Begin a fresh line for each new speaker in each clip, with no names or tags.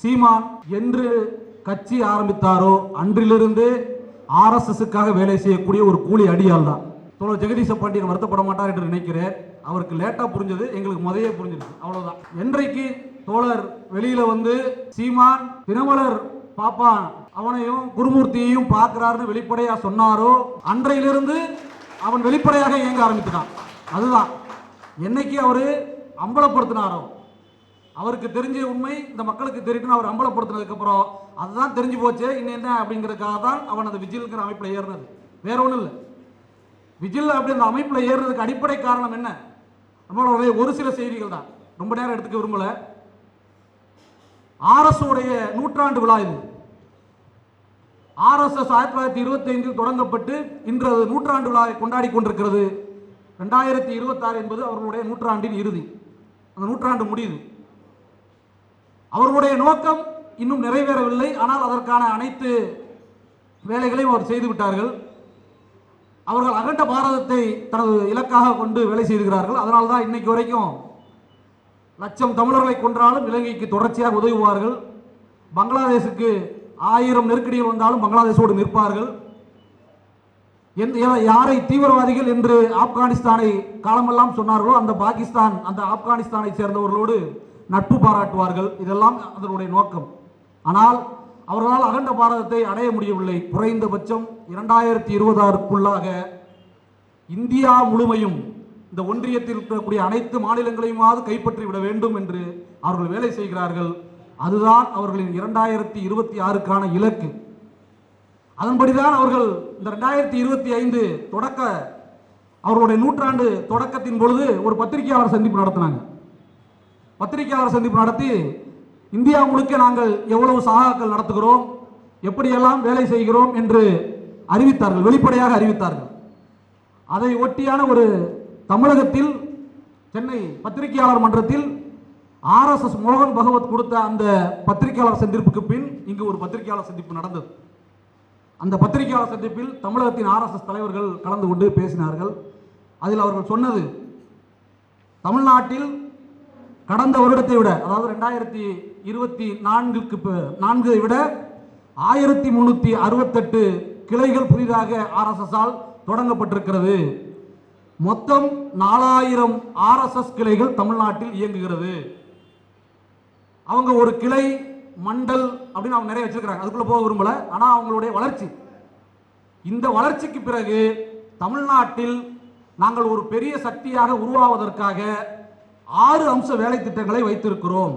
சீமான் என்று கட்சி ஆரம்பித்தாரோ அன்றிலிருந்து ஆர்எஸ்எஸ்க்காக வேலை செய்யக்கூடிய ஒரு கூலி அடியால் தான். தோழர் ஜெகதீச பாண்டியன் வருத்தப்பட மாட்டார் என்று நினைக்கிறேன். அவருக்கு லேட்டா புரிஞ்சது, எங்களுக்கு முதலே புரிஞ்சிருக்கு, அவ்வளவுதான். என்றைக்கு தோழர் வெளியில வந்து சீமான் தினமலர் பாப்பான் அவனையும் குருமூர்த்தியையும் பார்க்கிறாருன்னு வெளிப்படையா சொன்னாரோ அன்றையிலிருந்து அவன் வெளிப்படையாக இயங்க ஆரம்பித்தான். அதுதான் என்னைக்கு அவரு அம்பலப்படுத்தினாரோ, அவருக்கு தெரிஞ்ச உண்மை இந்த மக்களுக்கு தெரியும், அவர் அம்பலப்படுத்தினதுக்கு அப்புறம் அதுதான் தெரிஞ்சு போச்சு. இன்னும் என்ன அப்படிங்கிறதுக்காக தான் அவன் அந்த விஜில்ங்கிற அமைப்பில் ஏறினது, வேற ஒன்றும் இல்லை. விஜில் அப்படி அந்த அமைப்பில் ஏறுறதுக்கு அடிப்படை காரணம் என்ன? நம்மளுடைய ஒரு சில செய்திகள் தான், ரொம்ப நேரம் எடுத்துக்க விரும்பல. ஆர்எஸ் உடைய நூற்றாண்டு விழா இது. ஆர்எஸ்எஸ் 1925 தொடங்கப்பட்டு இன்று நூற்றாண்டு விழாவை கொண்டாடி கொண்டிருக்கிறது. 2026 என்பது அவர்களுடைய நூற்றாண்டின் இறுதி, அந்த நூற்றாண்டு முடியுது. அவர்களுடைய நோக்கம் இன்னும் நிறைவேறவில்லை, ஆனால் அதற்கான அனைத்து வேலைகளையும் அவர் செய்து விட்டார்கள். அவர்கள் அகண்ட பாரதத்தை தனது இலக்காக கொண்டு வேலை செய்கிறார்கள். அதனால தான் இன்னைக்கு வரைக்கும் லட்சம் தமிழர்களை கொன்றாலும் இலங்கைக்கு தொடர்ச்சியாக உதவுவார்கள். பங்களாதேஷுக்கு 1000 நெருக்கடிகள் வந்தாலும் பங்களாதேஷோடு நிற்பார்கள். யாரை தீவிரவாதிகள் என்று ஆப்கானிஸ்தானை காலமெல்லாம் சொன்னார்களோ அந்த பாகிஸ்தான் அந்த ஆப்கானிஸ்தானை சேர்ந்தவர்களோடு நட்பு பாராட்டுவார்கள். இதெல்லாம் அதனுடைய நோக்கம். ஆனால் அவர்களால் அகண்ட பாரதத்தை அடைய முடியவில்லை. குறைந்தபட்சம் 2026க்குள்ளாக இந்தியா முழுமையும் இந்த ஒன்றியத்தில் இருக்கக்கூடிய அனைத்து மாநிலங்களையுமாவது கைப்பற்றி விட வேண்டும் என்று அவர்கள் வேலை செய்கிறார்கள். அதுதான் அவர்களின் 2026க்கான இலக்கு. அதன்படிதான் அவர்கள் இந்த 2025 தொடக்க அவர்களுடைய நூற்றாண்டு தொடக்கத்தின் பொழுது ஒரு பத்திரிகையாளர் சந்திப்பு நடத்தினாங்க. பத்திரிகையாளர் சந்திப்பு நடத்தி இந்தியா முழுக்க நாங்கள் எவ்வளவு சகாக்கள் நடத்துகிறோம், எப்படியெல்லாம் வேலை செய்கிறோம் என்று அறிவித்தார்கள், வெளிப்படையாக அறிவித்தார்கள். அதை ஒட்டியான ஒரு தமிழகத்தில் சென்னை பத்திரிகையாளர் மன்றத்தில் ஆர்எஸ்எஸ் மோகன் பகவத் கொடுத்த அந்த பத்திரிகையாளர் சந்திப்புக்கு பின் இங்கு ஒரு பத்திரிகையாளர் சந்திப்பு நடந்தது. அந்த பத்திரிகையாளர் சந்திப்பில் தமிழகத்தின் ஆர்எஸ்எஸ் தலைவர்கள் கலந்து கொண்டு பேசினார்கள். அதில் அவர்கள் சொன்னது, தமிழ்நாட்டில் கடந்த வருடத்தை விட, அதாவது 2024 விட 1368 கிளைகள் புதிதாக ஆர்எஸ்எஸ் தொடங்கப்பட்டிருக்கிறது. மொத்தம் 4000 ஆர்எஸ்எஸ் கிளைகள் தமிழ்நாட்டில் இயங்குகிறது. அவங்க ஒரு கிளை மண்டல் அப்படின்னு அவங்க நிறைய வச்சிருக்கிறாங்க, அதுக்குள்ள போக விரும்பல. ஆனால் அவங்களுடைய வளர்ச்சி, இந்த வளர்ச்சிக்கு பிறகு தமிழ்நாட்டில் நாங்கள் ஒரு பெரிய சக்தியாக உருவாவதற்காக 6 அம்ச வேலை திட்டங்களை வைத்திருக்கிறோம்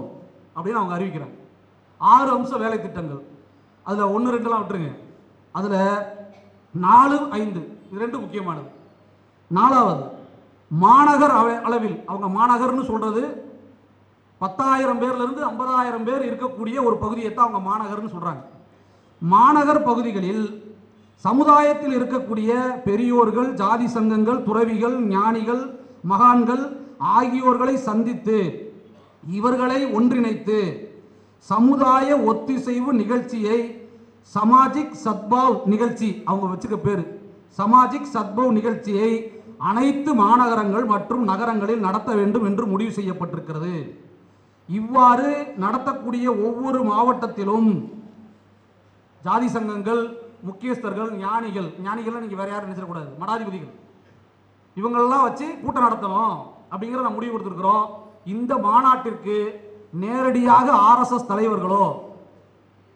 அப்படின்னு அவங்க அறிவிக்கிறாங்க. 6 அம்ச வேலை திட்டங்கள். அதில் 1, 2 விட்டுருங்க. அதில் 4, 5 இது 2 முக்கியமானது. 4வது மாநகர் அளவில், அவங்க மாநகர்னு சொல்றது 10,000 பேர்லேருந்து 50,000 பேர் இருக்கக்கூடிய ஒரு பகுதியை தான் அவங்க மாநகர்னு சொல்றாங்க. மாநகர் பகுதிகளில் சமுதாயத்தில் இருக்கக்கூடிய பெரியோர்கள், ஜாதி சங்கங்கள், துறவிகள், ஞானிகள், மகான்கள் ஆகியோர்களை சந்தித்து இவர்களை ஒன்றிணைத்து சமுதாய ஒத்திசைவு நிகழ்ச்சியை சமாஜிக் சத்பாவ் நிகழ்ச்சி, அவங்க வச்சுக்க பேரு சமாஜிக் சத்பாவ் நிகழ்ச்சியை அனைத்து மாநகரங்கள் மற்றும் நகரங்களில் நடத்த வேண்டும் என்று முடிவு செய்யப்பட்டிருக்கிறது. இவ்வாறு நடத்தக்கூடிய ஒவ்வொரு மாவட்டத்திலும் ஜாதி சங்கங்கள், முக்கியஸ்தர்கள், ஞானிகள் நீங்க வேற யாரும் நினைச்சிடக்கூடாது, மடாதிபதிகள், இவங்களெல்லாம் வச்சு கூட்டம் நடத்தணும் அப்படிங்கிற நான் முடிவு கொடுத்துருக்கிறோம். இந்த மாநாட்டிற்கு நேரடியாக ஆர்எஸ்எஸ் தலைவர்களோ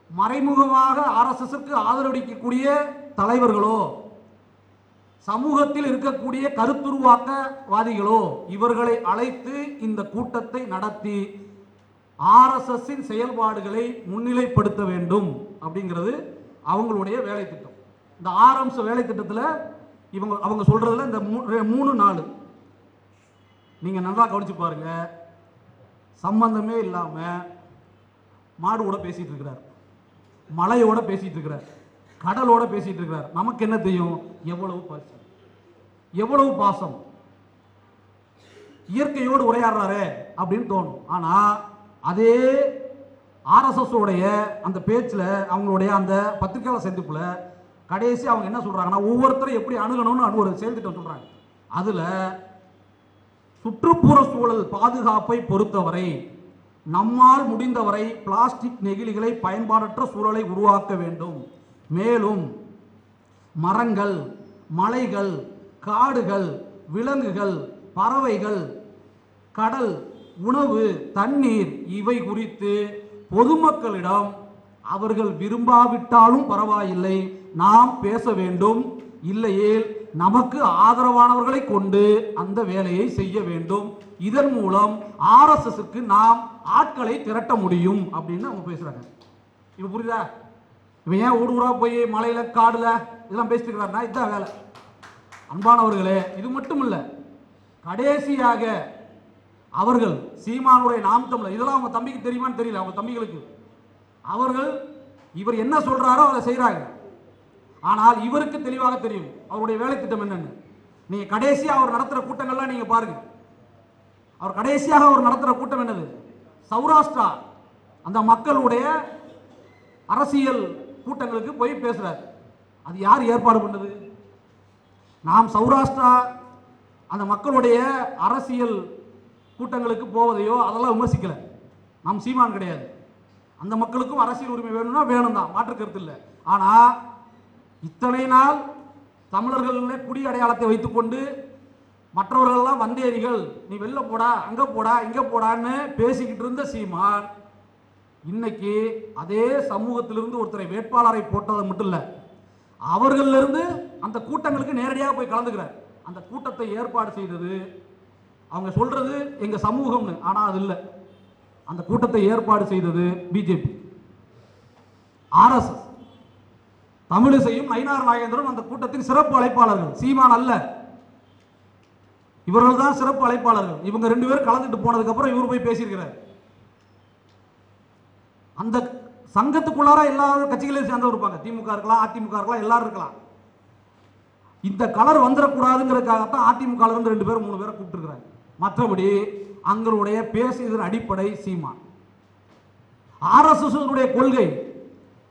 மறைமுகமாக ஆர்எஸ்எஸ்க்கு ஆதரவளிக்கக்கூடிய தலைவர்களோ சமூகத்தில் இருக்கக்கூடிய கருத்துருவாக்கவாதிகளோ இவர்களை அழைத்து இந்த கூட்டத்தை நடத்தி ஆர்எஸ்எஸ்ஸின் செயல்பாடுகளை முன்னிலைப்படுத்த வேண்டும் அப்படிங்கிறது அவங்களுடைய வேலை திட்டம். இந்த 6 அம்ச வேலை திட்டத்தில் அவங்க சொல்றதுல இந்த 3, 4 நீங்க நல்லா கவனிச்சு பாருங்க. சம்பந்தமே இல்லாம மாடோட பேசிட்டு இருக்கிறார், மலையோட பேசிட்டு இருக்கிறார், கடலோட பேசிட்டு இருக்கிறார். நமக்கு என்ன தெரியும்? எவ்வளவு பாசம், எவ்வளவு பாசம், இயற்கையோடு உரையாடுறாரு அப்படின்னு தோணும். ஆனா அதே ஆர்எஸ்எஸ் உடைய அந்த பேச்சில், அவங்களுடைய அந்த பத்திரிகையாளர் சந்திப்புல கடைசி அவங்க என்ன சொல்றாங்கன்னா, ஒவ்வொருத்தரும் எப்படி அணுகணும்னு ஒரு செயல் திட்டம் சொல்றாங்க. அதுல சுற்றுப்புற சூழல் பாதுகாப்பை பொறுத்தவரை நம்மால் முடிந்தவரை பிளாஸ்டிக் நெகிழிகளை பயன்பாடற்ற சூழலை உருவாக்க வேண்டும். மேலும் மரங்கள், மலைகள், காடுகள், விலங்குகள், பறவைகள், கடல், உணவு, தண்ணீர் இவை குறித்து பொதுமக்களிடம் அவர்கள் விரும்பாவிட்டாலும் பரவாயில்லை, நாம் பேச வேண்டும். இல்லையேல் நமக்கு ஆதரவானவர்களை கொண்டு அந்த வேலையை செய்ய வேண்டும். இதன் மூலம் ஆர்எஸ்எஸ்க்கு நாம் ஆட்களை திரட்ட முடியும் அப்படின்னு அவங்க பேசுறாங்க. இப்ப புரியுதா? இவன் ஏன் ஊடுருவா போய் மலையில காடுல இதெல்லாம் பேசிட்டு இருக்கிறாருன்னா இதுதான் வேலை. அன்பானவர்களே, இது மட்டும் இல்ல, கடைசியாக அவர்கள் சீமானுடைய நாம் தமிழர், இதெல்லாம் அவங்க தம்பிக்கு தெரியுமான்னு தெரியல, அவங்க தம்பிகளுக்கு அவர்கள் இவர் என்ன சொல்றாரோ அதை செய்யறாங்க. ஆனால் இவருக்கு தெளிவாக தெரியும் அவருடைய வேலை திட்டம் என்னன்னு. நீங்க கடைசியாக அவர் நடத்துற கூட்டங்கள்லாம் நீங்க பாருங்க. அவர் கடைசியாக அவர் நடத்துற கூட்டம் என்னது? சௌராஷ்டிரா அந்த மக்களுடைய அரசியல் கூட்டங்களுக்கு போய் பேசுறார். அது யார் ஏற்பாடு பண்ணது? நாம் சௌராஷ்டிரா அந்த மக்களுடைய அரசியல் கூட்டங்களுக்கு போவதையோ அதெல்லாம் விமர்சிக்கல. நாம் சீமான் கிடையாது. அந்த மக்களுக்கும் அரசியல் உரிமை வேணும்னா வேணும் தான், மாற்று கருத்து இல்லை. ஆனால் இத்தனை நாள் தமிழர்கள் குடி அடையாளத்தை வைத்துக்கொண்டு மற்றவர்கள்லாம் வந்தேரிகள், நீ வெளில போடா, அங்கே போடா, இங்கே போடான்னு பேசிக்கிட்டு இருந்த சீமான் இன்னைக்கு அதே சமூகத்திலிருந்து ஒருத்தரை வேட்பாளரை போட்டது மட்டும் இல்லை, அவர்களிலிருந்து அந்த கூட்டங்களுக்கு நேரடியாக போய் கலந்துக்கிறார். அந்த கூட்டத்தை ஏற்பாடு செய்தது அவங்க சொல்றது எங்க சமூகம்னு, ஆனால் அது இல்லை. அந்த கூட்டத்தை ஏற்பாடு செய்தது பிஜேபி, ஆர்எஸ்எஸ். தமிழிசையும் நயினார் நாகேந்திரன் அந்த கூட்டத்தின் சிறப்பு அழைப்பாளர்கள், சீமான் அல்ல. இவர்கள் தான் சிறப்பு அழைப்பாளர்கள். இவங்க ரெண்டு பேரும் கலந்துட்டு போனதுக்கு அப்புறம் இவர் போய் பேசியிருக்கிறார். அந்த சங்கத்துக்குள்ளார எல்லா கட்சிகளையும் சேர்ந்தவர் இருப்பாங்க. திமுக இருக்கலாம், அதிமுக இருக்கலாம், எல்லாரும் இருக்கலாம். இந்த கலர் வந்துடக்கூடாதுங்கிறதுக்காகத்தான் அதிமுக இருந்து 2 பேரும் 3 பேரை கூப்பிட்டுருக்கிறாங்க. மற்றபடி அங்களுடைய பேசியதன் அடிப்படை சீமான். ஆர்எஸ்எஸ் கொள்கை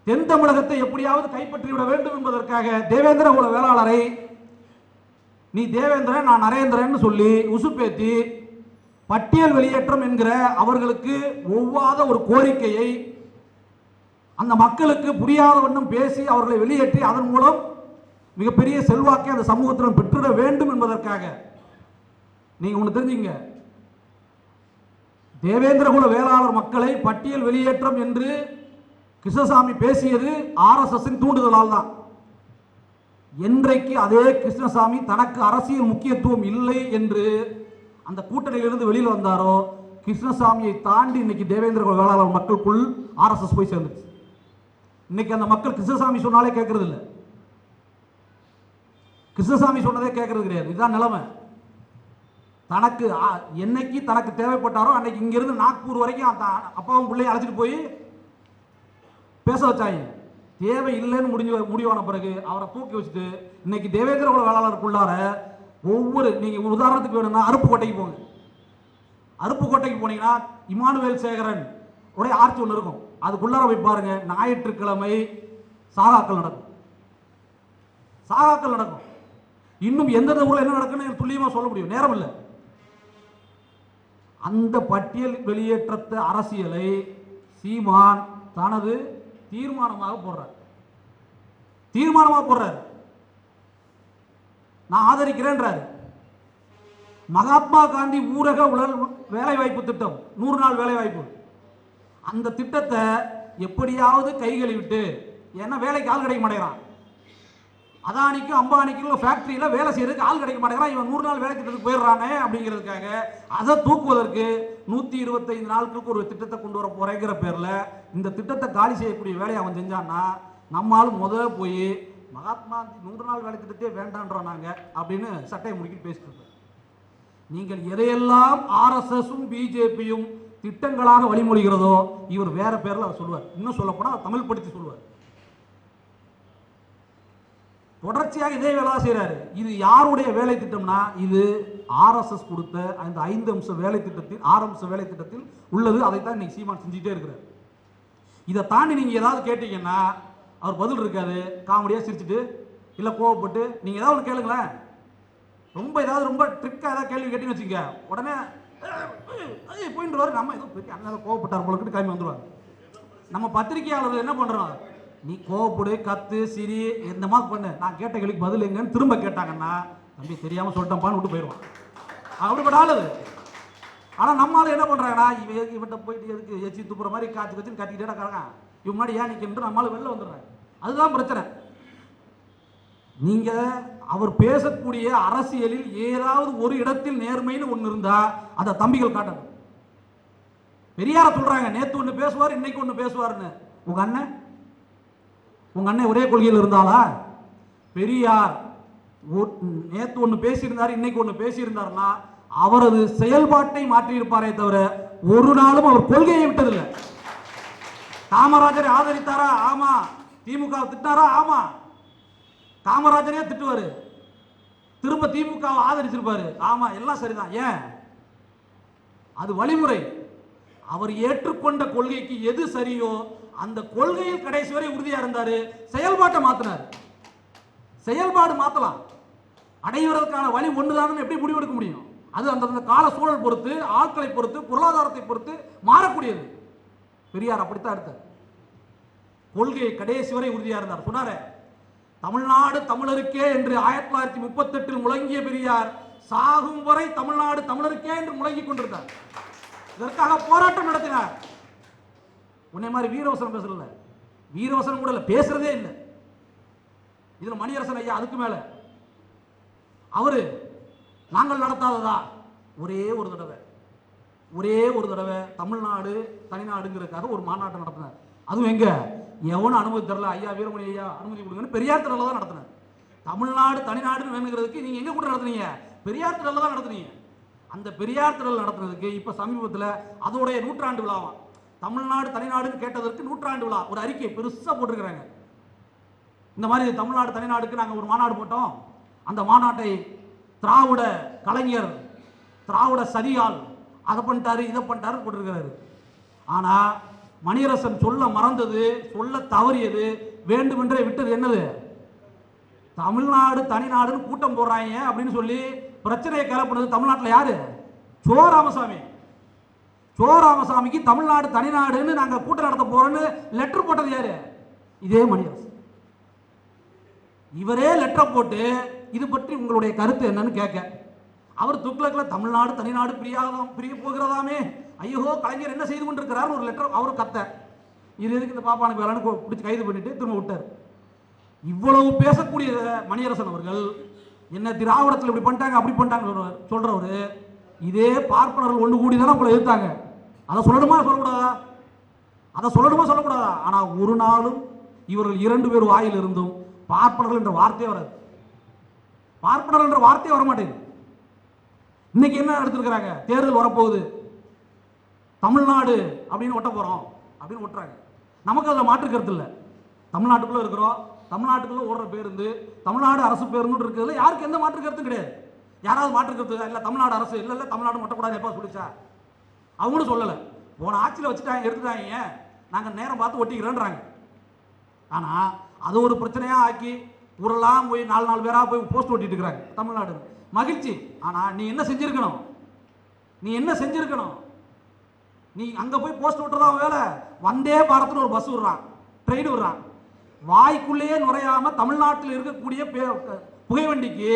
தென் தமிழகத்தை எப்படியாவது கைப்பற்றிவிட வேண்டும் என்பதற்காக தேவேந்திர குல வேளாளரை நீ தேவேந்திரன் நான் நரேந்திரன் சொல்லி உசுப்பேத்தி பட்டியல் வெளியேற்றம் என்கிற அவர்களுக்கு ஒவ்வாத ஒரு கோரிக்கையை அந்த மக்களுக்கு புரியாத வண்ணம் பேசி அவர்களை வெளியேற்றி அதன் மூலம் மிகப்பெரிய செல்வாக்கை அந்த சமூகத்திடம் பெற்றுட வேண்டும் என்பதற்காக. நீங்க ஒன்று தெரிஞ்சுங்க, தேவேந்திரகுல வேளாளர் மக்களை பட்டியல் வெளியேற்றம் என்று கிருஷ்ணசாமி பேசியது ஆர்எஸ்எஸ் தூண்டுதலால் தான். என்றைக்கு அதே கிருஷ்ணசாமி தனக்கு அரசியல் முக்கியத்துவம் இல்லை என்று அந்த கூட்டணியிலிருந்து வெளியில் வந்தாரோ, கிருஷ்ணசாமியை தாண்டி இன்னைக்கு தேவேந்திரகுல வேளாளர் மக்களுக்குள் ஆர்எஸ்எஸ் போய் சேர்ந்துச்சு. இன்னைக்கு அந்த மக்கள் கிருஷ்ணசாமி சொன்னாலே கேட்கறது இல்லை, கிருஷ்ணசாமி சொன்னதே கேட்கறது கிடையாது. இதுதான் நிலைமை. தனக்கு என்னைக்கு தனக்கு தேவைப்பட்டாரோ அன்னைக்கு இங்கிருந்து நாக்பூர் வரைக்கும் அப்பாவும் பிள்ளையும் அழைச்சிட்டு போய் பேச வச்சாங்க. தேவை இல்லைன்னு முடிவான பிறகு அவரை தூக்கி வச்சுட்டு இன்னைக்கு தேவேந்திர குல வேளாளருக்குள்ளார ஒவ்வொரு, நீங்க உதாரணத்துக்கு வேணும்னா அருப்புக்கோட்டைக்கு போங்க. அருப்புக்கோட்டைக்கு போனீங்கன்னா இமானுவேல் சேகரன் உடைய ஆர்ச்சி ஒன்று இருக்கும். அதுக்குள்ளார போய் பாருங்க, ஞாயிற்றுக்கிழமை சாகாக்கள் நடக்கும். சாகாக்கள் நடக்கும். இன்னும் எந்தெந்த ஊரில் என்ன நடக்குன்னு துல்லியமாக சொல்ல முடியும், நேரம் இல்லை. அந்த பட்டியல் வெளியேற்றத்த அரசியலை சீமான் தனது தீர்மானமாக போடுறார். நான் ஆதரிக்கிறேன்றார். மகாத்மா காந்தி ஊரக உடல் வேலை வாய்ப்பு திட்டம், 100 நாள் வேலை வாய்ப்பு, அந்த திட்டத்தை எப்படியாவது கைகளை விட்டு, ஏன்னா வேலைக்கு ஆள் கிடைக்க மாட்டேங்கிறான். அதானிக்கும் அம்பானிக்கும் ஃபேக்டரியில் வேலை செய்யறதுக்கு ஆள் கிடைக்க மாட்டேங்கிறான். இவன் 100 நாள் வேலை திட்டத்துக்கு போயிடுறானே அப்படிங்கிறதுக்காக அதை தூக்குவதற்கு 125 நாட்களுக்கு ஒரு திட்டத்தை கொண்டு வர போறேங்கிற பேரில் இந்த திட்டத்தை காலி செய்யக்கூடிய வேலையை அவன் செஞ்சான்னா, நம்மால் போய் மகாத்மா 100 நாள் வேலை திட்டத்தையே வேண்டான்றோம் நாங்கள் அப்படின்னு சட்டையை முடிக்கிட்டு பேசிட்டு இருப்பார். நீங்கள் எதையெல்லாம் ஆர்எஸ்எஸும் பிஜேபியும் திட்டங்களாக வழிமொழிகிறதோ இவர் வேற பேரில் அவர் சொல்லுவார். இன்னும் சொல்ல போனால் தமிழ் படுத்தி சொல்லுவார். தொடர்ச்சியாக இதே வேலை செய்கிறாரு. இது யாருடைய வேலை திட்டம்னா, இது ஆர்எஸ்எஸ் கொடுத்த அந்த 5 அம்ச வேலை திட்டத்தில் 6 அம்ச வேலை திட்டத்தில் உள்ளது. அதைத்தான் இன்னைக்கு சீமான் செஞ்சுட்டே இருக்கிறார். இதை தாண்டி நீங்கள் ஏதாவது கேட்டீங்கன்னா அவர் பதில் இருக்காது. காமெடியாக சிரிச்சுட்டு இல்லை கோவப்பட்டு நீங்கள் ஏதாவது ஒன்று கேளுங்களேன், ரொம்ப ஏதாவது ரொம்ப ட்ரிக்காக ஏதாவது கேள்வி கேட்டீங்கன்னு வச்சுக்க, உடனே போயிட்டு நம்ம ஏதோ பெரிய அண்ணன் கோவப்பட்டார் போலக்கிட்டு கிளம்பி வந்துடுவாங்க. நம்ம பத்திரிகையாளர்கள் என்ன பண்றோம், நீ கோவப்படு, கத்து, சிரி, எந்த மாதிரி பண்ணு, நான் கேட்ட கேள்விக்கு பதில் எங்கன்னு திரும்ப கேட்டாங்கன்னா தம்பி தெரியாம சொல்லிட்டேன்ப்பான்னு விட்டு போயிடுவான். அப்படிப்பட்ட ஆள் அது. ஆனா நம்மளால என்ன பண்றாங்கன்னா இவன்கிட்ட போயிட்டு எதுக்கு எச்சி துப்புற மாதிரி காய்ச்சி கட்சின்னு கத்திக்கிட்டே இருக்காங்க, இவன் முன்னாடி ஏன் நிற்கின்ற நம்மளால வெளில வந்துடுறாங்க. அதுதான் பிரச்சனை. நீங்க அவர் பேசக்கூடிய அரசியலில் ஏதாவது ஒரு இடத்தில் நேர்மைன்னு ஒன்று இருந்தா அதை தம்பிகள் காட்டணும். பெரியார சொல்றாங்க, நேத்து ஒன்று பேசுவார் இன்னைக்கு ஒன்று பேசுவார்னு. உங்க அண்ணன் ஒரே கொள்கையில் இருந்தாலா? பெரியார் நேத்து ஒன்று பேசியிருந்தார் இன்னைக்கு ஒன்று பேசியிருந்தார்னா அவரது செயல்பாட்டை மாற்றி இருப்பாரே தவிர ஒரு நாளும் அவர் கொள்கையை விட்டதில்லை. காமராஜரை ஆதரித்தாரா? ஆமா. திமுக திட்டாரா? ஆமா. காமராஜரே திட்டுவாரு, திரும்ப திமுக ஆதரிச்சிருப்பாரு. ஆமா, எல்லாம் சரிதான். ஏன்? அது வழிமுறை. அவர் ஏற்றுக்கொண்ட கொள்கைக்கு எது சரியோ அந்த கொள்கையில் கடைசி வரை உறுதியா இருந்தாரு. செயல்பாட்டை மாத்தினார். செயல்பாடு மாத்தலாம், அடைவதற்கான வழி ஒண்ணுதான் எப்படி முடிவெடுக்க முடியும்? அது அந்த கால சூழல் பொறுத்து, ஆட்களை பொறுத்து, பொருளாதாரத்தை பொறுத்து மாறக்கூடியது. பெரியார் அப்படித்தான் எடுத்தார். கொள்கை கடைசி வரை உறுதியா இருந்தார். சொன்னாரு, தமிழ்நாடு தமிழருக்கே என்று 1938 முழங்கிய பெரியார் சாகும் வரை தமிழ்நாடு தமிழருக்கே என்று முழங்கிக் கொண்டிருந்தார். இதற்காக போராட்டம் நடத்தினார். உன்னை மாதிரி வீரவசனம் பேசல, வீரவசனம் கூட இல்லை, பேசுறதே இல்லை. இதுல மணியரசன் ஐயா அதுக்கு மேல அவரு நாங்கள் நடத்தாததா ஒரே ஒரு தடவை தமிழ்நாடு தனிநாடுங்கிறதுக்காக ஒரு மாநாட்டை நடத்தினார். அதுவும் எங்க, எவனும் அனுமதி தரல. ஐயா வீரமணி ஐயா அனுமதி கொடுங்கன்னு பெரியார் திடல்ல தான் நடத்தினார். தமிழ்நாடு தனிநாடுன்னு வேணுங்கிறதுக்கு நீங்க எங்க கூட நடத்துனீங்க? பெரியார் திடல்ல தான் நடத்துனீங்க. அந்த பெரியார் திடல் நடத்துனதுக்கு இப்ப சமீபத்தில் அதோடைய 100ஆண்டு விழாவாம். தமிழ்நாடு தனிநாடுன்னு கேட்டதற்கு 100ஆண்டு விழா ஒரு அறிக்கை பெருசா போட்டிருக்கிறாங்க. இந்த மாதிரி தமிழ்நாடு தனிநாடுக்கு நாங்கள் ஒரு மாநாடு போட்டோம், அந்த மாநாட்டை திராவிட கலைஞர் திராவிட சதியால் அதை பண்ணிட்டாரு இதை பண்ணிட்டாரு போட்டிருக்கிறாரு. ஆனா மணியரசன் சொல்ல மறந்தது, சொல்ல தவறியது, வேண்டுமென்றே விட்டது என்னது? தமிழ்நாடு தனிநாடுன்னு கூட்டம் போடுறாங்க அப்படின்னு சொல்லி பிரச்சனையை கிளப்பினது தமிழ்நாட்டில் யாரு? சோ ராமசாமிக்கு தமிழ்நாடு தனிநாடுன்னு நாங்க கூட்டம் நடத்த போறோம்னு லெட்டர் போட்டது யாரு? இதே மணியரசன். இவரே லெட்டர் போட்டு இது பற்றி உங்களுடைய கருத்து என்னன்னு கேட்க, அவர் துக்ளக்ல தமிழ்நாடு தனிநாடு பிரிய போகிறதாமே, ஐயோ கலைஞர் என்ன செய்து கொண்டிருக்கிறார் ஒரு லெட்டர் அவரு கத்த. இது எதுக்கு இந்த பாப்பானுக்கு வேலைன்னு பிடிச்சி கைது பண்ணிட்டு திரும்ப விட்டார். இவ்வளவு பேசக்கூடிய மணியரசன் அவர்கள் என்ன திராவிடத்தில் இப்படி பண்ணிட்டாங்க அப்படி பண்ணிட்டாங்க சொல்றவரு, இதே பார்ப்பனர்கள் ஒன்று கூடி தானே உங்களை எதிர்த்தாங்க. அதை சொல்லணுமா சொல்லக்கூடாதா? ஆனா ஒரு நாளும் இவர்கள் 2 பேர் வாயில் இருந்தும் பார்ப்பனர்கள் என்ற வார்த்தையே வராது. பார்ப்பனர்கள் என்ற வார்த்தையே வரமாட்டேங்குது. இன்னைக்கு என்ன எடுத்திருக்கிறாங்க? தேர்தல் வரப்போகுது, தமிழ்நாடு அப்படின்னு ஒட்ட போறோம் அப்படின்னு ஒட்டுறாங்க. நமக்கு அதில் மாற்று கருத்து இல்லை. தமிழ்நாட்டுக்குள்ள இருக்கிறோம், தமிழ்நாட்டுக்குள்ள ஓடுற பேருந்து தமிழ்நாடு அரசு பேருந்து இருக்கிறதுல யாருக்கு எந்த மாற்று கருத்தும் கிடையாது. யாராவது மாற்று கருத்து இல்லை தமிழ்நாடு அரசு இல்லை தமிழ்நாடு ஒட்டக்கூடாது எப்போ சொல்லிச்சா? அவங்களும் சொல்லலை. போன ஆட்சியில் வச்சுட்டாங்க, எடுத்துட்டாங்க, நாங்கள் நேரம் பார்த்து ஒட்டிக்கிறோன்றாங்க. ஆனால் அது ஒரு பிரச்சனையாக ஆக்கி ஊரெல்லாம் போய் 4 பேராக போய் போஸ்ட் ஒட்டிட்டு இருக்கிறாங்க தமிழ்நாடு. மகிழ்ச்சி. ஆனால் நீ என்ன செஞ்சிருக்கணும்? நீ அங்கே போய் போஸ்ட் ஒட்டுறதா வேலை. வந்தே பாரத்னு ஒரு பஸ் விடுறான், ட்ரெயின் விடுறான், வாய்க்குள்ளேயே நுழையாம தமிழ்நாட்டில் இருக்கக்கூடிய புகைவண்டிக்கு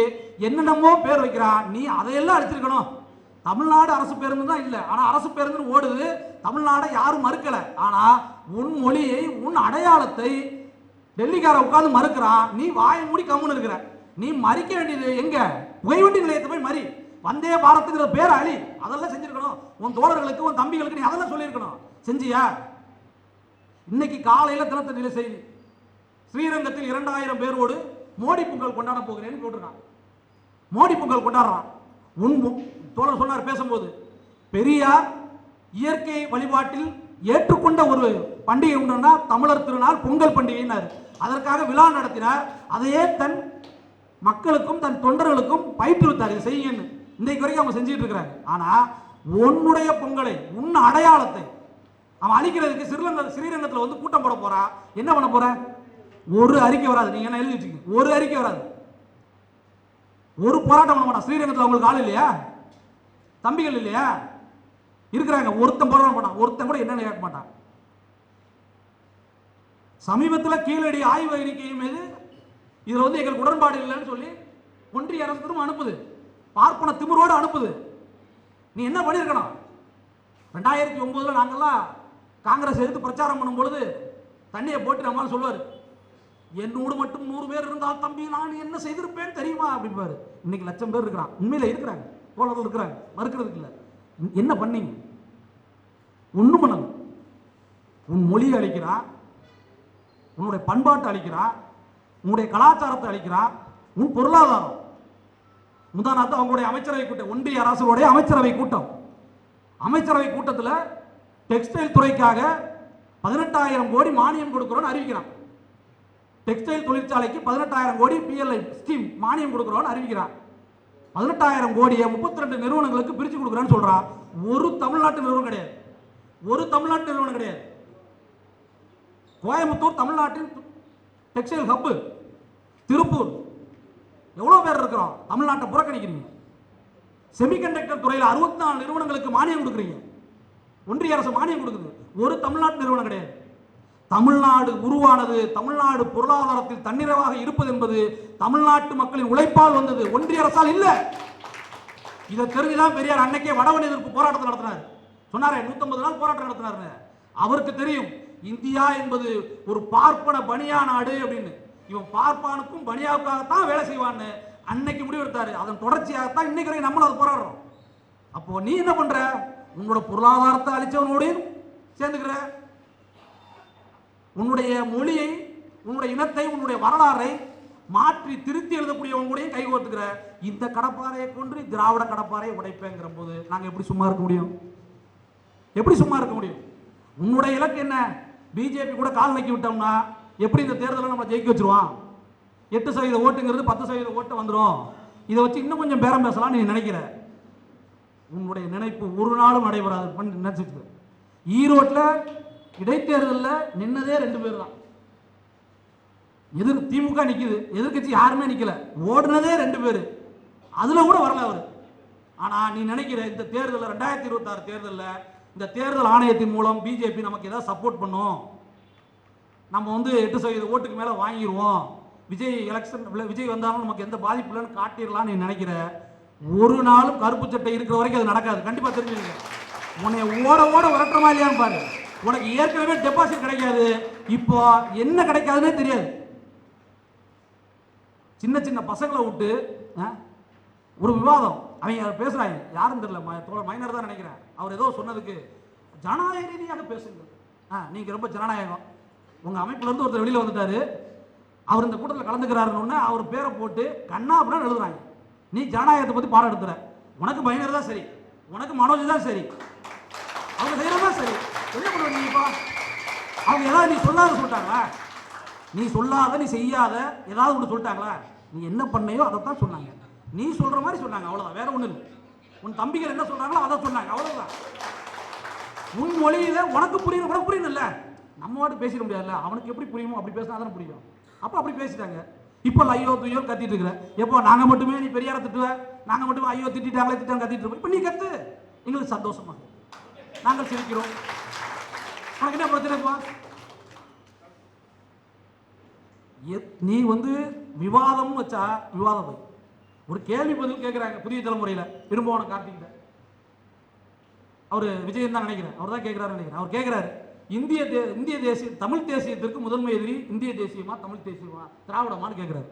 என்னென்னமோ பேர் வைக்கிறான். நீ அதையெல்லாம் அடிச்சிருக்கணும். தமிழ்நாடு அரசு பேருந்து தான் இல்லை, ஆனால் அரசு பேருந்து ஓடுது, தமிழ்நாடை யாரும் மறுக்கலை. ஆனால் உன் மொழியை உன் அடையாளத்தை டெல்லிக்கார உட்கார்ந்து மறுக்கிறான். நீ வாயை மூடி கம்முன்னு இருக்கிற. நீ மறிக்க வேண்டியது எங்க? புகைவண்டி நிலையத்தை போய் மறி. வந்தே பாரத்துங்கிற பேர் அழி. அதெல்லாம் செஞ்சிருக்கணும். உன் தோழர்களுக்கு உன் தம்பிகளுக்கு நீ அதெல்லாம் சொல்லியிருக்கணும். செஞ்சியா? இன்னைக்கு காலையில் தினத்தந்தியில செய்தி, ஸ்ரீரங்கத்தில் 2000 பேரோடு மோடி பொங்கல் கொண்டாட போகிறேன்னு போட்டிருக்கான். மோடி பொங்கல் கொண்டாடுறான். உன் தோழர் சொன்னார் பேசும்போது, பெரியார் இயற்கை வழிபாட்டில் ஏற்றுக்கொண்ட ஒரு பண்டிகை உண்டுன்னா தமிழர் திருநாள் பொங்கல் பண்டிகைன்னாரு. அதற்காக விழா நடத்தினார். அதையே தன் மக்களுக்கும் தன் தொண்டர்களுக்கும் பயிற்றுவித்தார், இதை செய்யுங்கன்னு. இன்றைக்கு வரைக்கும் அவங்க செஞ்சுட்டு இருக்கிறாங்க. ஆனா உன்னுடைய பொங்கலை, உன் அடையாளத்தை அவன் அழிக்கிறதுக்கு ஸ்ரீரங்கத்தில் வந்து கூட்டம் போட போறா. என்ன பண்ண போற? ஒரு அறிக்கை வராது. நீங்க என்ன எழுதி வச்சுக்கீங்க? ஒரு அறிக்கை வராது, ஒரு போராட்டம் பண்ண மாட்டான். ஸ்ரீரங்கத்தில் அவங்களுக்கு ஆள் இல்லையா? தம்பிகள் இல்லையா? இருக்கிறாங்க. ஒருத்தன் போட மாட்டான், ஒருத்தன் கூட என்னன்னு கேட்க மாட்டான். சமீபத்தில் கீழடி ஆய்வு அறிக்கை மீது இதுல வந்து எங்களுக்கு உடன்பாடு இல்லைன்னு சொல்லி ஒன்றிய அரசு திரும்ப அனுப்புது, பார்ப்பன திமிரோடு அனுப்புது. நீ என்ன பண்ணிருக்கணும்? 2009 நாங்கெல்லாம் காங்கிரஸ் எடுத்து பிரச்சாரம் பண்ணும் பொழுது தண்ணியை போட்டு நம்மளால சொல்லுவார், என்னோடு மட்டும் 100 பேர் இருந்தால் தம்பி நான் என்ன செய்திருப்பேன் தெரியுமா அப்படின்பாரு. இன்னைக்கு 1,00,000 பேர் இருக்கிறான். உண்மையில இருக்கிறாங்க, தோழர்கள் இருக்கிறாங்க, மறுக்கிறதுக்கு இல்லை. என்ன பண்ணீங்க? ஒண்ணும் பண்ணல. உன் மொழியை அழிக்கிறான், உன்னுடைய பண்பாட்டை அழிக்கிறான், உன்னுடைய கலாச்சாரத்தை அழிக்கிறான், உன் பொருளாதாரம். முந்தானாத்து அவங்களுடைய அமைச்சரவை கூட்டம், ஒன்றிய அரசுடைய அமைச்சரவை கூட்டம், அமைச்சரவை கூட்டத்தில் டெக்ஸ்டைல் துறைக்காக 18,000 கோடி மானியம் கொடுக்கிறோன்னு அறிவிக்கிறான். டெக்ஸ்டைல் தொழிற்சாலைக்கு 18,000 கோடி PLI ஸ்கீம் மானியம் கொடுக்கிறோன்னு அறிவிக்கிறான். 18,000 கோடியை 32 நிறுவனங்களுக்கு பிரித்து கொடுக்குறான்னு சொல்றான். ஒரு தமிழ்நாட்டு நிறுவனம் கிடையாது, ஒரு தமிழ்நாட்டு நிறுவனம் கிடையாது. கோயம்புத்தூர் தமிழ்நாட்டின் டெக்ஸ்டைல் ஹப்பு, திருப்பூர், எவ்வளவு பேர் இருக்கிறோம்? தமிழ்நாட்டை புறக்கணிக்கிறீங்க. செமிகண்டக்டர் துறையில் 64 நிறுவனங்களுக்கு மானியம் கொடுக்குறீங்க, ஒன்றிய அரசு மானியம் கொடுக்குது. ஒரு தமிழ்நாட்டு நிறுவனம் கிடையாது. தமிழ்நாடு உருவானது, தமிழ்நாடு பொருளாதாரத்தில் தன்னிறைவாக இருப்பது என்பது தமிழ்நாட்டு மக்களின் உழைப்பால் வந்தது, ஒன்றிய அரசால் இல்ல. இதை தெரிஞ்சுதான் பெரியார் அன்னைக்கே வடவன் எதிர்ப்பு போராட்டத்தை நடத்தினார். சொன்னாரே 150 நாள் போராட்டம் நடத்தினார். அவருக்கு தெரியும் இந்தியா என்பது ஒரு பார்ப்பன பனியா நாடு அப்படின்னு. இவன் பார்ப்பானுக்கும் பனியாவுக்காகத்தான் வேலை செய்வான்னு அன்னைக்கு முடிவெடுத்தாரு. அதன் தொடர்ச்சியாகத்தான் இன்னைக்கு நம்மளும் அது போராடுறோம். அப்போ நீ என்ன பண்ற? உன்னோட பொருளாதாரத்தை அழிச்சவனோடு சேர்ந்துக்கிற, உன்னுடைய மொழியை, உன்னுடைய இனத்தை, உன்னுடைய வரலாறை மாற்றி திருத்தி எழுதக்கூடியவங்க கூட கைகோர்த்துக்கிற. இந்த கடப்பாறையை கொண்டு திராவிட கடப்பாறையை உடைப்பேங்கிற போது நாங்கள் எப்படி சும்மா இருக்க முடியும்? எப்படி சும்மா இருக்க முடியும்? உன்னுடைய இலக்கு என்ன? பிஜேபி கூட கால் நக்கி விட்டோம்னா எப்படி இந்த தேர்தலை நம்ம ஜெயிக்க வச்சிருவான்? 8% ஓட்டுங்கிறது 10% ஓட்டு வந்துடும். இதை வச்சு இன்னும் கொஞ்சம் பேரம் பேசலாம் நீ நினைக்கிற. உன்னுடைய நினைப்பு ஒரு நாளும் நடைபெறாது. நினைச்சிட்டு ஈரோட்டில் இடைத்தேர்தலில் நின்னதே 2 பேர் தான். திமுக நிக்குது, எதிர்கட்சி யாருமே நிக்கல. ஓடுனதே 2 பேர், அதுல கூட வரல அவர். ஆனா நீ நினைக்கிற இந்த தேர்தலில் 2026 தேர்தலில் இந்த தேர்தல் ஆணையத்தின் மூலம் பிஜேபி நமக்கு ஏதாவது சப்போர்ட் பண்ணும், நம்ம வந்து 8% ஓட்டுக்கு மேல வாங்கிடுவோம், விஜய் வந்தாலும் நமக்கு எந்த பாதிப்பு இல்லைன்னு காட்டிடலாம் நீ நினைக்கிற. ஒரு நாளும் கருப்பு சட்டை இருக்கிற வரைக்கும் அது நடக்காது. கண்டிப்பா தெரிஞ்சுங்க. உன்னை ஓட ஓட விரட்டுறமா இல்லையான்னு பாரு. உனக்கு ஏற்கனவே டெபாசிட் கிடைக்காது, இப்போ என்ன கிடைக்காதுன்னே தெரியாது. சின்ன சின்ன பசங்களை விட்டு ஒரு விவாதம் அவங்க பேசுறாங்க, யாரும் தெரியல, மைனர் தான் நினைக்கிறேன். அவர் ஏதோ சொன்னதுக்கு ஜனநாயக ரீதியாக பேசுங்க. நீங்க ரொம்ப ஜனநாயகம், உங்க அமைப்புல இருந்து ஒருத்தர் வெளியில வந்துட்டாரு, அவர் இந்த கூட்டத்தில் கலந்துக்கிறாருன்னு அவர் பேரை போட்டு கண்ணா அப்படின்னு எழுதுறாங்க. நீ ஜனநாயகத்தை பத்தி பாடம் எடுத்துற. உனக்கு மைனர் தான் சரி, உனக்கு மனோஜ் தான் சரி, அவங்க செய்யறதான் சரி. என்ன பண்ணுவீங்கப்பா? அவங்க ஏதாவது நீ சொல்லாத சொல்லிட்டாங்களா? நீ சொல்லாத, நீ செய்யாத ஏதாவது ஒன்று சொல்லிட்டாங்களா? நீ என்ன பண்ணையோ அதை தான் சொன்னாங்க. நீ சொல்ற மாதிரி சொன்னாங்க, அவ்வளவுதான், வேற ஒண்ணு இல்லை. உன் தம்பிகள் என்ன சொல்றாங்களோ அதை சொன்னாங்க, அவ்வளவுதான். உன் மொழியில உனக்கு புரியுது, உனக்கு புரியணும் இல்ல. நம்ம வாட்டு பேசிட முடியாதுல்ல, அவனுக்கு எப்படி புரியுமோ அப்படி பேசினா தானே புரியும். அப்ப அப்படி பேசிட்டாங்க. இப்போ ஐயோ துயோ கத்திட்டு இருக்கிற. எப்போ நாங்க மட்டுமே நீ பெரியார திட்டுவ, நாங்க மட்டுமே ஐயோ திட்டாங்களே திட்டாங்க கத்திட்டு இருப்போம். இப்போ நீ கத்து, எங்களுக்கு சந்தோஷமா, நாங்கள் சிரிக்கிறோம். உனக்கு என்ன பிரச்சனைப்பா? நீ வந்து விவாதம் வச்சா விவாதம் போய் ஒரு கேள்வி பதில் கேட்கிறாங்க புதிய தலைமுறையில். திரும்பவன கார்த்திகிட்ட அவர் விஜயன் தான் நினைக்கிறேன், அவர் தான் கேட்கிறாரு நினைக்கிறேன். அவர் கேட்கிறாரு, இந்திய தேசிய தமிழ் தேசியத்திற்கு முதன்மை எதிரி இந்திய தேசியமா தமிழ் தேசியமா திராவிடமான்னு கேட்கிறாரு.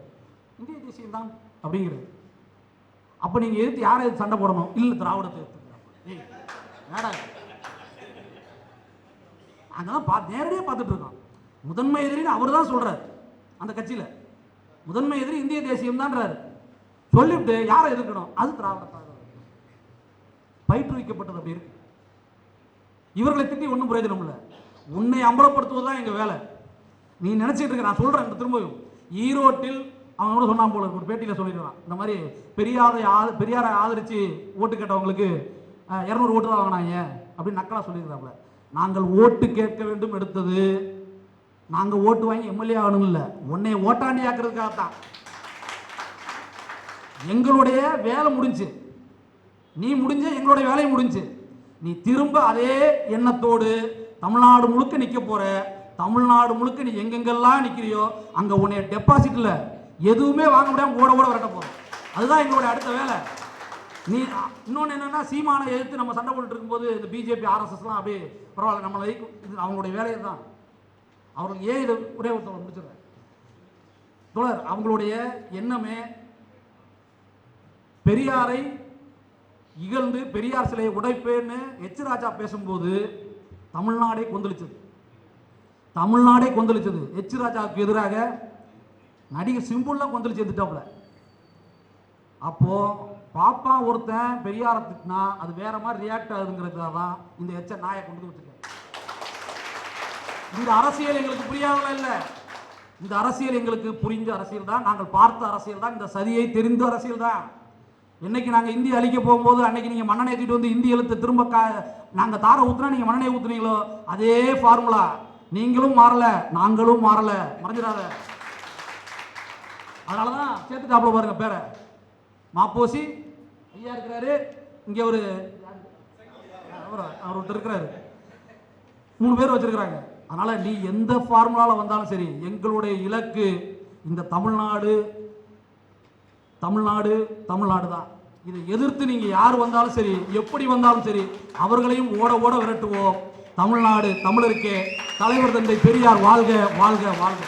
இந்திய தேசியம் தான் அப்படிங்கிறது. அப்ப நீங்க எதிர்த்து யாரை சண்டை போடணும்? இல்ல திராவிடத்தை எடுத்துக்கிறாங்க. அங்கதான் நேரடியாக பார்த்துட்டு இருக்கோம். முதன்மை எதிரின்னு அவர் தான் சொல்றாரு. அந்த கட்சியில முதன்மை எதிரி இந்திய தேசியம் தான்றாரு. சொல்லிவிட்டு யாரை எதிர்க்கணும்? அது திராவிடத்தாக பயிற்றுவிக்கப்பட்டது அப்படி இருக்கு. இவர்களை திட்டி ஒன்றும் பிரயோஜனம் இல்லை. உன்னை அம்பலப்படுத்துவதுதான் எங்க வேலை. நீ நினைச்சிட்டு இருக்க, நான் சொல்றேன் திரும்பவும். ஈரோட்டில் அவன் கூட சொன்னான் போல, ஒரு பேட்டியில சொல்லிடுறான், இந்த மாதிரி பெரியாரை ஆதரிச்சு ஓட்டு கேட்டவங்களுக்கு 200 ஓட்டு தான் வாங்கினாங்க அப்படின்னு நக்கலா சொல்லியிருக்காப்ல. நாங்கள் ஓட்டு கேட்க வேண்டும் எடுத்தது, நாங்க ஓட்டு வாங்கி எம்எல்ஏ ஆகணும் இல்ல, உன்னை ஓட்டாண்டி ஆக்குறதுக்காகத்தான். எங்களுடைய வேலை முடிஞ்சு, நீ முடிஞ்ச, எங்களுடைய வேலையும் முடிஞ்சு. நீ திரும்ப அதே எண்ணத்தோடு தமிழ்நாடு முழுக்க நிற்க போற. தமிழ்நாடு முழுக்க நீ எங்கெங்கெல்லாம் நிற்கிறியோ அங்க உன்னைய டெபாசிட்ல எதுவுமே வாங்க முடியாம ஓட ஓட விரட்ட போறோம். அதுதான் எங்களுடைய அடுத்த வேலை. நீ இன்னொன்று என்னன்னா, சீமானை எதிர்த்து நம்ம சண்டை போட்டு இருக்கும்போது இந்த பிஜேபி ஆர்எஸ்எஸ்லாம் அப்படியே பரவாயில்ல நம்மளை இது அவங்களுடைய வேலையை தான். அவர்கள் ஏன் இதை ஒரே ஒருத்தர் முடிச்சிடுறேன் தோழர், அவங்களுடைய எண்ணமே பெரியாரை இகழ்ந்து பெரியார் சிலையை உடைப்பேன்னு எச் ராஜா பேசும்போது தமிழ்நாடே கொந்தளிச்சது. தமிழ்நாடே கொந்தளிச்சது. எச் ராஜாவுக்கு எதிராக நடிகர் சிம்புல்லாம் கொந்தளிச்சு எடுத்துட்டாப்ல. அப்போ பாப்பா ஒருத்தன் பெரியாரை திட்டினா அது வேற மாதிரி ரியாக்ட் ஆகுதுங்கிறதுக்காக தான் இந்த எச்ச நாயை கொண்டு வச்சிருக்கேன். இந்த அரசியல் எங்களுக்கு புரியாதல இல்ல, இந்த அரசியல் எங்களுக்கு புரிந்த அரசியல் தான், நாங்கள் பார்த்த அரசியல் தான், இந்த சதியை தெரிந்த அரசியல் தான். என்னைக்கு நாங்கள் இந்திய அழிக்க போகும்போது அன்னைக்கு நீங்கள் மண்ணெண்ணெய் ஏற்றிட்டு வந்து இந்திய எழுத்து திரும்ப நாங்கள் தார ஊற்றுனா நீங்கள் மண்ணெண்ணெய் ஊற்றுனீங்களோ அதே ஃபார்முலா. நீங்களும் மாறல, நாங்களும் மாறல, மறைஞ்சிடாத. அதனால தான் சேர்த்துட்டாப்புல பாருங்க பேரை. மாப்போசி ஐயா இருக்கிறாரு, இங்கே ஒரு அவர் ஒருத்தர் இருக்கிறாரு, 3 பேர் வச்சிருக்கிறாங்க. அதனால நீ எந்த ஃபார்முலாவில் வந்தாலும் சரி, எங்களுடைய இலக்கு இந்த தமிழ்நாடு தமிழ்நாடு தமிழ்நாடு தான். இதை எதிர்த்து நீங்க யார் வந்தாலும் சரி, எப்படி வந்தாலும் சரி, அவர்களையும் ஓட ஓட விரட்டுவோம். தமிழ்நாடு தமிழருக்கே. தலைவர் தந்தை பெரியார் வாழ்க வாழ்க வாழ்க.